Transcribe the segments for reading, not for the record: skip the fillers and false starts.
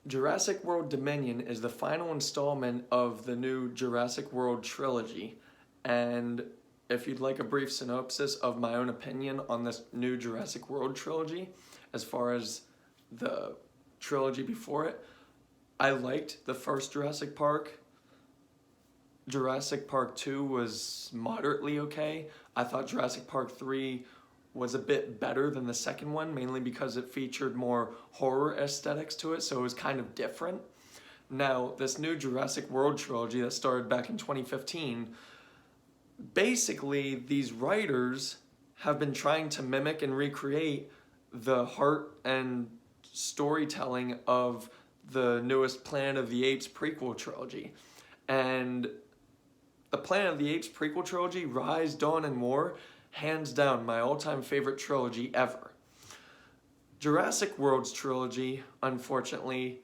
Jurassic World Dominion is the final installment of the new Jurassic World trilogy, and if you'd like a brief synopsis of my own opinion on this new Jurassic World trilogy, as far as the trilogy before it, I liked the first Jurassic Park. Jurassic Park 2 was moderately okay. I thought Jurassic Park 3 was a bit better than the second one, mainly because it featured more horror aesthetics to it, so it was kind of different. Now, this new Jurassic World trilogy that started back in 2015, basically these writers have been trying to mimic and recreate the heart and storytelling of the newest Planet of the Apes prequel trilogy. And the Planet of the Apes prequel trilogy, Rise, Dawn, and War, hands down my all-time favorite trilogy ever. Jurassic World's trilogy, unfortunately,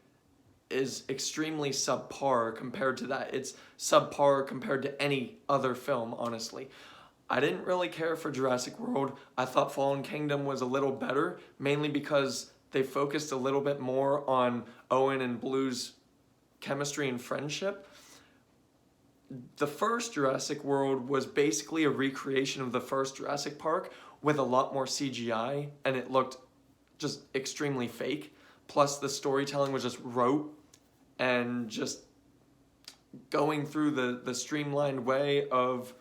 is extremely subpar compared to that. It's subpar compared to any other film, honestly. I didn't really care for Jurassic World. I thought Fallen Kingdom was a little better, mainly because they focused a little bit more on Owen and Blue's chemistry and friendship. The first Jurassic World was basically a recreation of the first Jurassic Park with a lot more CGI, and it looked just extremely fake. Plus, the storytelling was just rote and just going through the streamlined way of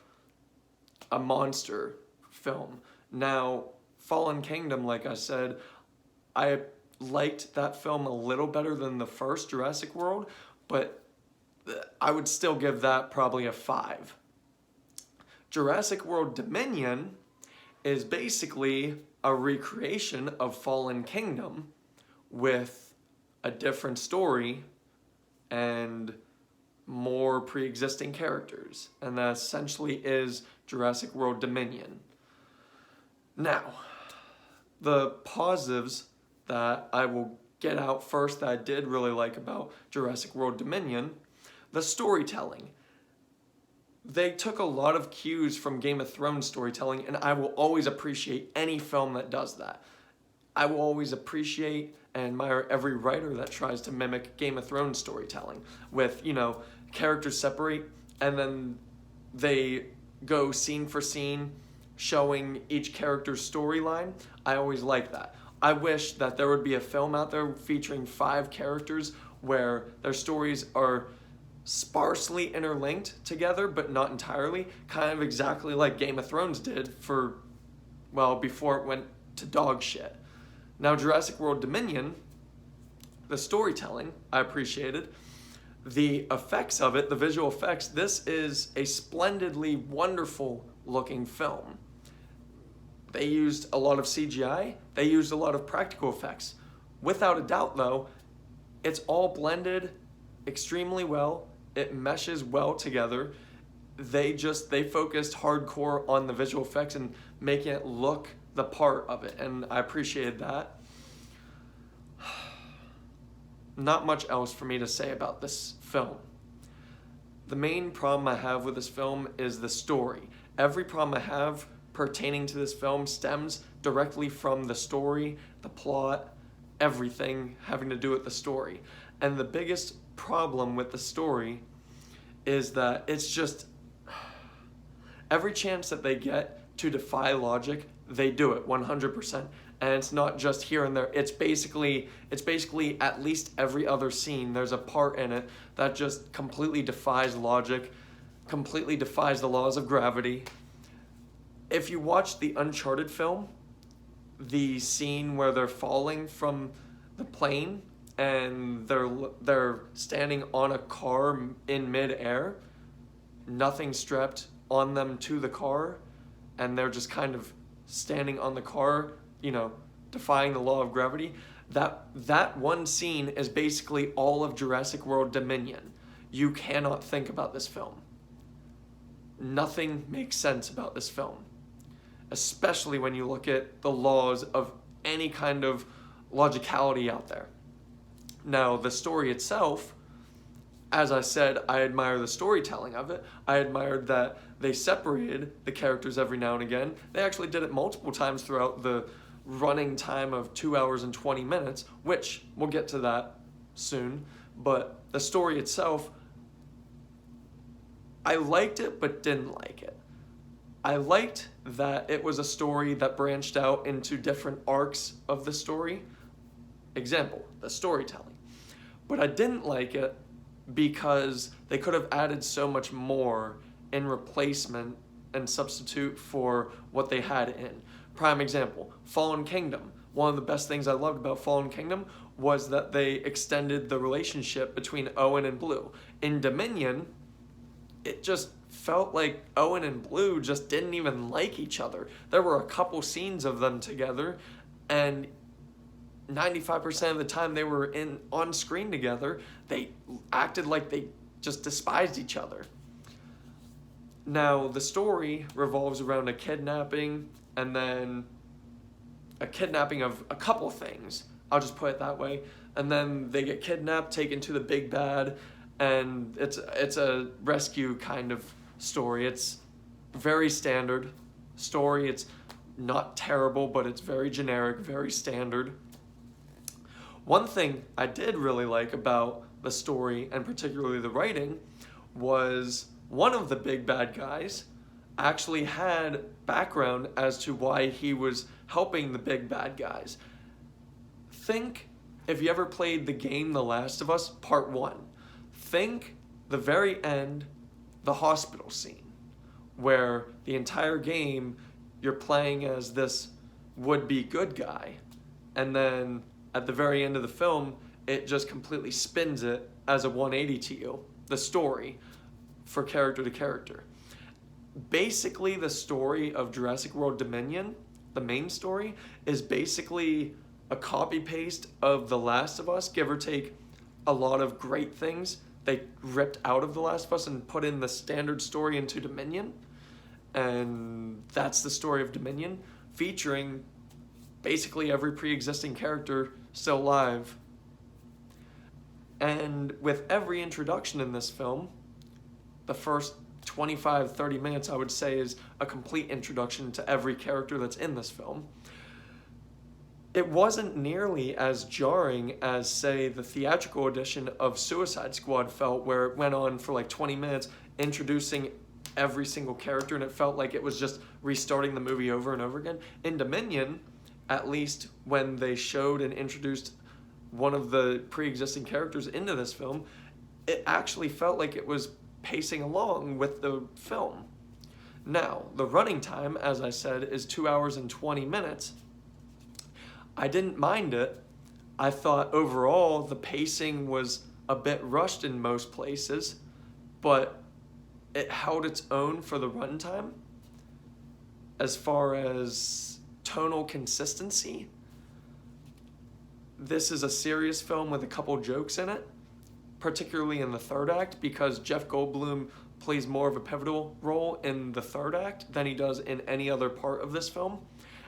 a monster film. Now, Fallen Kingdom, like I said, I liked that film a little better than the first Jurassic World, but I would still give that probably a 5. Jurassic World Dominion is basically a recreation of Fallen Kingdom with a different story and more pre-existing characters. And that essentially is Jurassic World Dominion. Now, the positives that I will get out first that I did really like about Jurassic World Dominion: the storytelling. They took a lot of cues from Game of Thrones storytelling, and I will always appreciate any film that does that. I will always appreciate and admire every writer that tries to mimic Game of Thrones storytelling with, characters separate and then they go scene for scene showing each character's storyline. I always like that. I wish that there would be a film out there featuring 5 characters where their stories are sparsely interlinked together, but not entirely, kind of exactly like Game of Thrones did before it went to dog shit. Now, Jurassic World Dominion, the storytelling, I appreciated. The effects of it, the visual effects, this is a splendidly wonderful looking film. They used a lot of CGI, they used a lot of practical effects. Without a doubt, though, it's all blended extremely well. It meshes well together. They focused hardcore on the visual effects and making it look the part of it, and I appreciated that. Not much else for me to say about this film. The main problem I have with this film is the story. Every problem I have pertaining to this film stems directly from the story, the plot, everything having to do with the story. And the biggest problem with the story is that it's just every chance that they get to defy logic, they do it 100%. And it's not just here and there. It's basically at least every other scene there's a part in it that just completely defies logic, completely defies the laws of gravity. If you watch the Uncharted film, the scene where they're falling from the plane and they're standing on a car in midair, nothing strapped on them to the car, and they're just kind of standing on the car, defying the law of gravity. That one scene is basically all of Jurassic World Dominion. You cannot think about this film. Nothing makes sense about this film, especially when you look at the laws of any kind of logicality out there. Now, the story itself, as I said, I admire the storytelling of it. I admired that they separated the characters every now and again. They actually did it multiple times throughout the running time of 2 hours and 20 minutes, which we'll get to that soon, but the story itself, I liked it but didn't like it. I liked that it was a story that branched out into different arcs of the story. Example, the storytelling. But I didn't like it because they could have added so much more in replacement and substitute for what they had in. Prime example, Fallen Kingdom. One of the best things I loved about Fallen Kingdom was that they extended the relationship between Owen and Blue. In Dominion, it just felt like Owen and Blue just didn't even like each other. There were a couple scenes of them together, and 95% of the time they were on screen together, they acted like they just despised each other. Now, the story revolves around a kidnapping, and then a kidnapping of a couple things. I'll just put it that way. And then they get kidnapped, taken to the big bad, and it's a rescue kind of story. It's very standard story. It's not terrible, but it's very generic, very standard. One thing I did really like about the story, and particularly the writing, was one of the big bad guys actually had background as to why he was helping the big bad guys. Think, if you ever played the game The Last of Us Part 1, think the very end, the hospital scene, where the entire game you're playing as this would-be good guy, and then at the very end of the film, it just completely spins it as a 180 to you, the story, for character to character. Basically, the story of Jurassic World Dominion, the main story, is basically a copy-paste of The Last of Us, give or take a lot of great things they ripped out of The Last of Us and put in the standard story into Dominion. And that's the story of Dominion, featuring basically every pre-existing character still alive. And with every introduction in this film, the first 25-30 minutes I would say is a complete introduction to every character that's in this film. It wasn't nearly as jarring as, say, the theatrical edition of Suicide Squad felt, where it went on for like 20 minutes introducing every single character, and it felt like it was just restarting the movie over and over again. In Dominion, at least when they showed and introduced one of the pre-existing characters into this film, it actually felt like it was pacing along with the film. Now, the running time, as I said, is 2 hours and 20 minutes. I didn't mind it. I thought overall the pacing was a bit rushed in most places, but it held its own for the runtime. As far as tonal consistency, this is a serious film with a couple jokes in it, particularly in the third act, because Jeff Goldblum plays more of a pivotal role in the third act than he does in any other part of this film,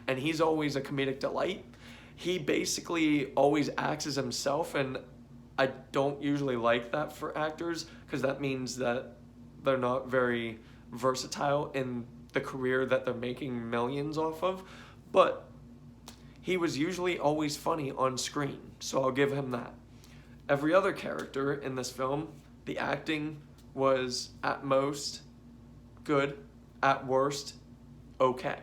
and he's always a comedic delight. He basically always acts as himself, and I don't usually like that for actors, because that means that they're not very versatile in the career that they're making millions off of, but he was usually always funny on screen, so I'll give him that. Every other character in this film, the acting was at most good, at worst okay.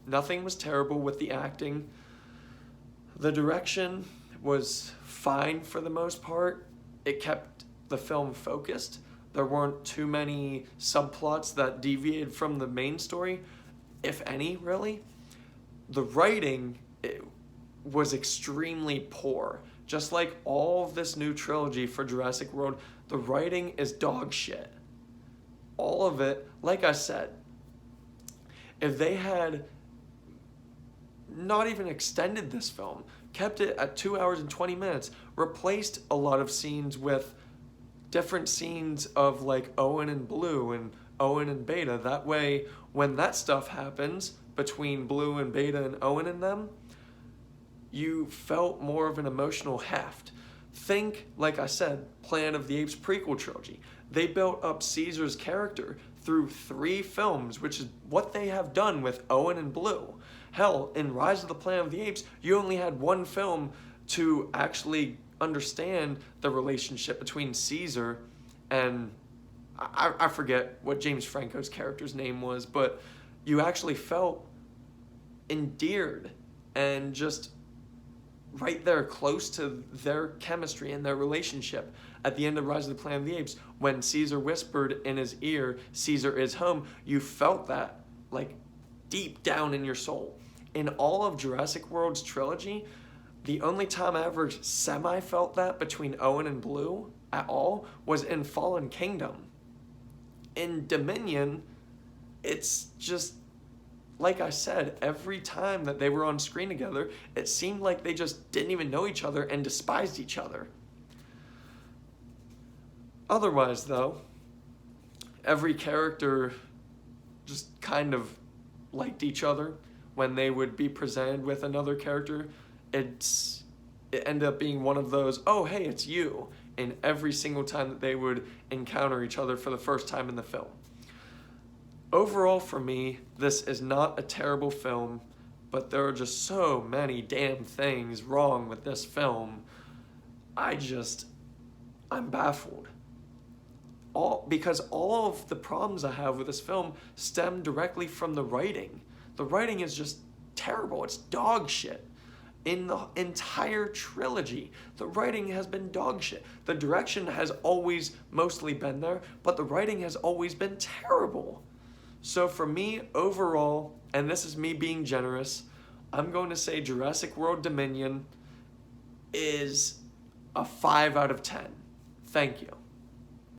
Nothing was terrible with the acting. The direction was fine for the most part. It kept the film focused. There weren't too many subplots that deviated from the main story, if any, really. The writing was extremely poor. Just like all of this new trilogy for Jurassic World, the writing is dog shit. All of it, like I said, if they had not even extended this film, kept it at 2 hours and 20 minutes, replaced a lot of scenes with different scenes of like Owen and Blue and Owen and Beta. That way, when that stuff happens between Blue and Beta and Owen and them, you felt more of an emotional heft. Think, like I said, Planet of the Apes prequel trilogy. They built up Caesar's character through 3 films, which is what they have done with Owen and Blue. Hell, in Rise of the Planet of the Apes, you only had 1 film to actually understand the relationship between Caesar and I forget what James Franco's character's name was, but you actually felt endeared and just right there close to their chemistry and their relationship. At the end of Rise of the Planet of the Apes, when Caesar whispered in his ear, "Caesar is home," you felt that like deep down in your soul. In all of Jurassic World's trilogy, the only time I ever semi-felt that between Owen and Blue at all was in Fallen Kingdom. In Dominion, it's just, like I said, every time that they were on screen together, it seemed like they just didn't even know each other and despised each other. Otherwise, though, every character just kind of liked each other. When they would be presented with another character, it ended up being one of those, "Oh, hey, it's you," in every single time that they would encounter each other for the first time in the film. Overall, for me, this is not a terrible film, but there are just so many damn things wrong with this film. I'm baffled. Because all of the problems I have with this film stem directly from the writing. The writing is just terrible. It's dog shit. In the entire trilogy, the writing has been dog shit. The direction has always mostly been there, but the writing has always been terrible. So for me, overall, and this is me being generous, I'm going to say Jurassic World Dominion is a 5 out of 10. Thank you.